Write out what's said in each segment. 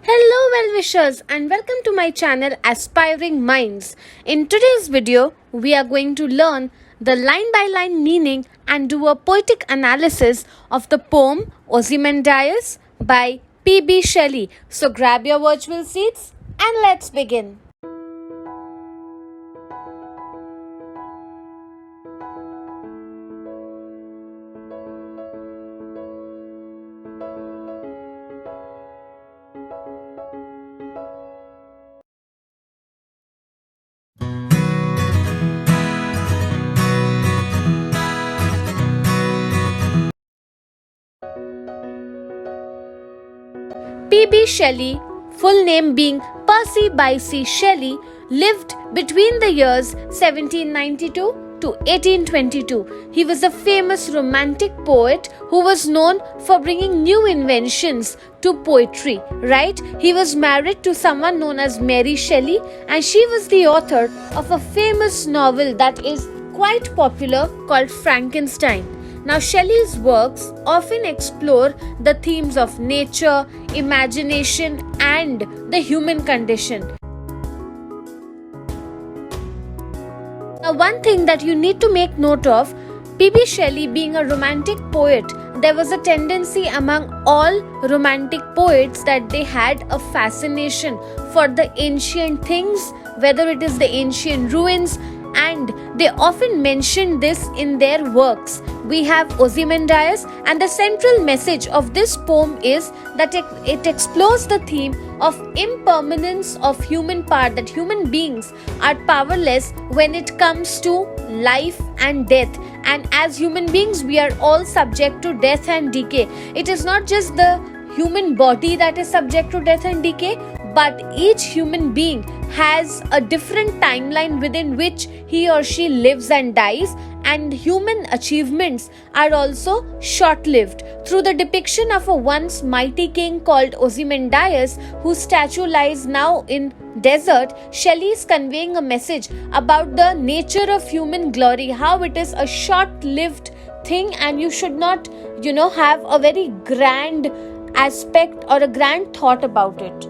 Hello well-wishers and welcome to my channel Aspiring Minds. In today's video, we are going to learn the line-by-line meaning and do a poetic analysis of the poem Ozymandias by P.B. Shelley. So grab your virtual seats and let's begin. P.B. Shelley, full name being Percy Bysshe Shelley, lived between the years 1792 to 1822. He was a famous romantic poet who was known for bringing new inventions to poetry, right? He was married to someone known as Mary Shelley, and she was the author of a famous novel that is quite popular called Frankenstein. Now, Shelley's works often explore the themes of nature, imagination, and the human condition. Now, one thing that you need to make note of, P.B. Shelley being a romantic poet, there was a tendency among all romantic poets that they had a fascination for the ancient things, whether it is the ancient ruins, and they often mention this in their works. We have Ozymandias, and the central message of this poem is that it explores the theme of impermanence of human part, that human beings are powerless when it comes to life and death, and as human beings we are all subject to death and decay. It is not just the human body that is subject to death and decay, but each human being has a different timeline within which he or she lives and dies, and human achievements are also short-lived. Through the depiction of a once mighty king called Ozymandias, whose statue lies now in desert, Shelley is conveying a message about the nature of human glory, how it is a short-lived thing, and you should not, have a very grand aspect or a grand thought about it.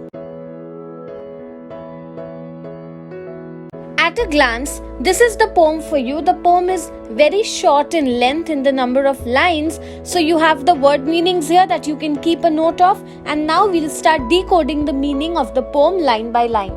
At a glance, this is the poem for you. The poem is very short in length in the number of lines, so you have the word meanings here that you can keep a note of, and now we'll start decoding the meaning of the poem line by line.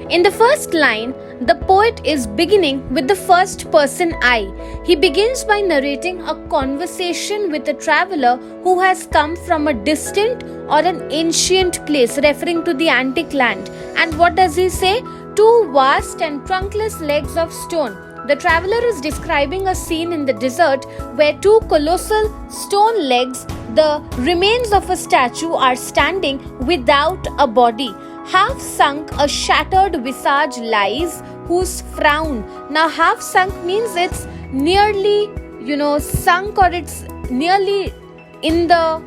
In the first line, the poet is beginning with the first person I. He begins by narrating a conversation with a traveler who has come from a distant or an ancient place, referring to the antique land. And what does he say? Two vast and trunkless legs of stone. The traveler is describing a scene in the desert where two colossal stone legs, the remains of a statue, are standing without a body. Half sunk, a shattered visage lies, whose frown. Now, half sunk means it's nearly, sunk, or it's nearly in the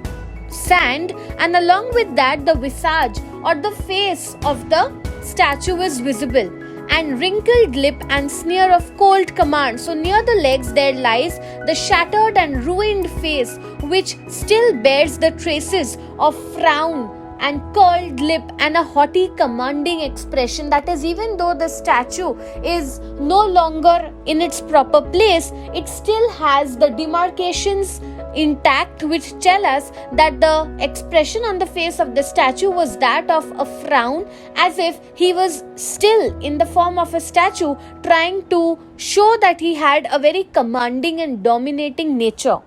sand, and along with that, the visage or the face of the statue is visible, and wrinkled lip and sneer of cold command. So near the legs there lies the shattered and ruined face, which still bears the traces of frown and curled lip and a haughty commanding expression. That is, even though the statue is no longer in its proper place, it still has the demarcations intact, which tell us that the expression on the face of the statue was that of a frown, as if he was still in the form of a statue, trying to show that he had a very commanding and dominating nature.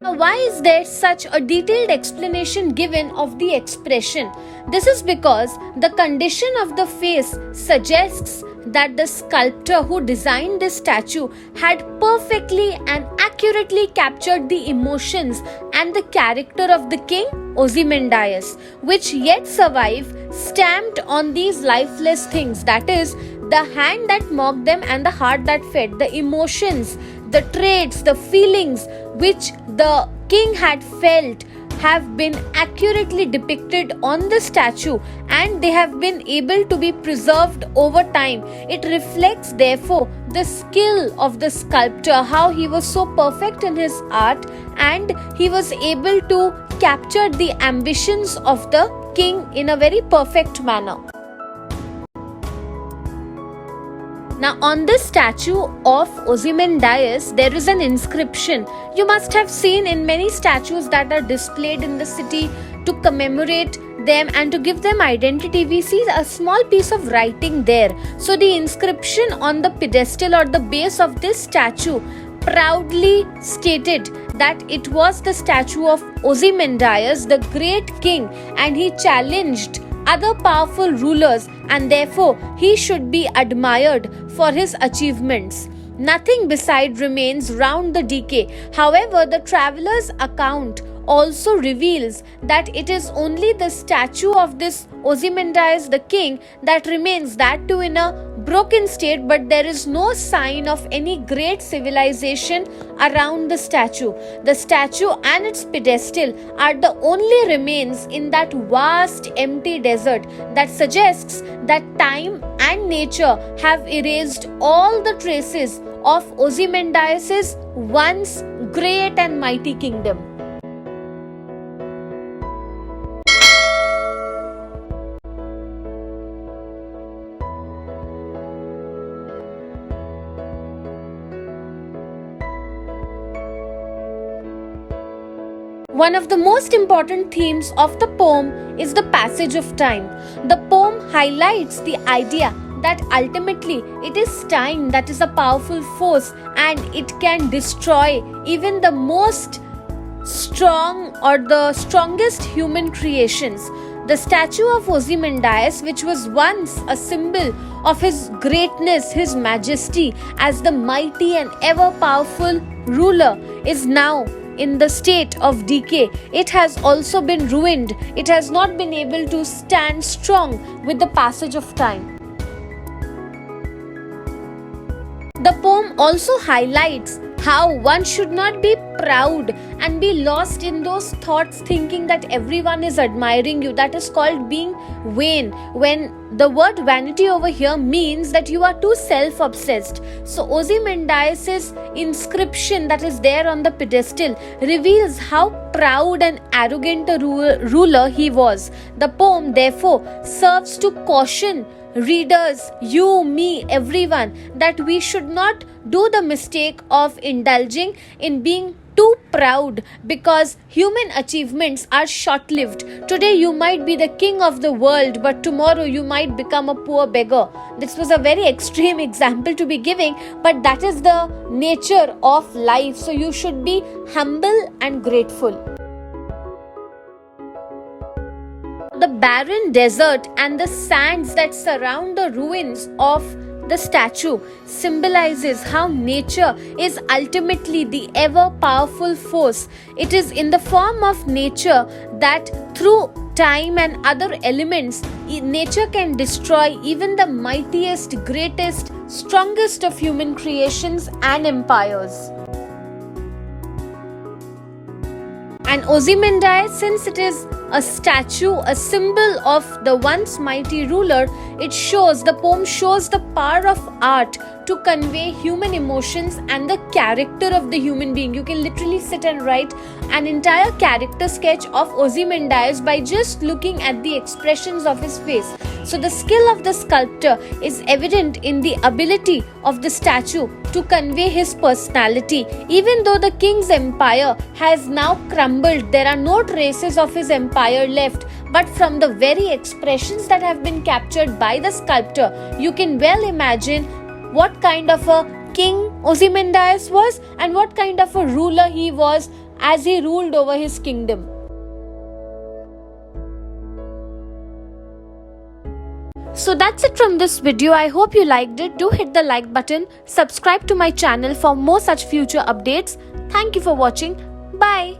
Why is there such a detailed explanation given of the expression? This is because the condition of the face suggests that the sculptor who designed this statue had perfectly and accurately captured the emotions and the character of the king Ozymandias, which yet survive stamped on these lifeless things, that is, the hand that mocked them and the heart that fed, the emotions, the traits, the feelings which the king had felt, have been accurately depicted on the statue, and they have been able to be preserved over time. It reflects, therefore, the skill of the sculptor, how he was so perfect in his art and he was able to capture the ambitions of the king in a very perfect manner. Now, on this statue of Ozymandias, there is an inscription. You must have seen in many statues that are displayed in the city to commemorate them and to give them identity. We see a small piece of writing there. So, the inscription on the pedestal or the base of this statue proudly stated that it was the statue of Ozymandias, the great king, and he challenged other powerful rulers, and therefore he should be admired for his achievements. Nothing beside remains round the decay. However, the traveler's account also reveals that it is only the statue of this Ozymandias the king that remains, that too in a broken state, but there is no sign of any great civilization around the statue. The statue and its pedestal are the only remains in that vast empty desert that suggests that time and nature have erased all the traces of Ozymandias' once great and mighty kingdom. One of the most important themes of the poem is the passage of time. The poem highlights the idea that ultimately it is time that is a powerful force and it can destroy even the most strong or the strongest human creations. The statue of Ozymandias, which was once a symbol of his greatness, his majesty as the mighty and ever powerful ruler, is now in the state of decay. It has also been ruined. It has not been able to stand strong with the passage of time. The poem also highlights how one should not be proud and be lost in those thoughts thinking that everyone is admiring you. That is called being vain, when the word vanity over here means that you are too self-obsessed. So Ozymandias' inscription that is there on the pedestal reveals how proud and arrogant a ruler he was. The poem therefore serves to caution readers, you, me, everyone, that we should not do the mistake of indulging in being too proud, because human achievements are short-lived. Today you might be the king of the world, but tomorrow you might become a poor beggar. This was a very extreme example to be giving, but that is the nature of life. So you should be humble and grateful. The barren desert and the sands that surround the ruins of the statue symbolizes how nature is ultimately the ever-powerful force. It is in the form of nature that through time and other elements, nature can destroy even the mightiest, greatest, strongest of human creations and empires. And Ozymandias, since it is a statue, a symbol of the once mighty ruler, the poem shows the power of art to convey human emotions and the character of the human being. You can literally sit and write an entire character sketch of Ozymandias by just looking at the expressions of his face. So the skill of the sculptor is evident in the ability of the statue to convey his personality. Even though the king's empire has now crumbled, there are no traces of his empire left, but from the very expressions that have been captured by the sculptor, you can well imagine what kind of a king Ozymandias was and what kind of a ruler he was as he ruled over his kingdom. So that's it from this video. I hope you liked it. Do hit the like button. Subscribe to my channel for more such future updates. Thank you for watching. Bye.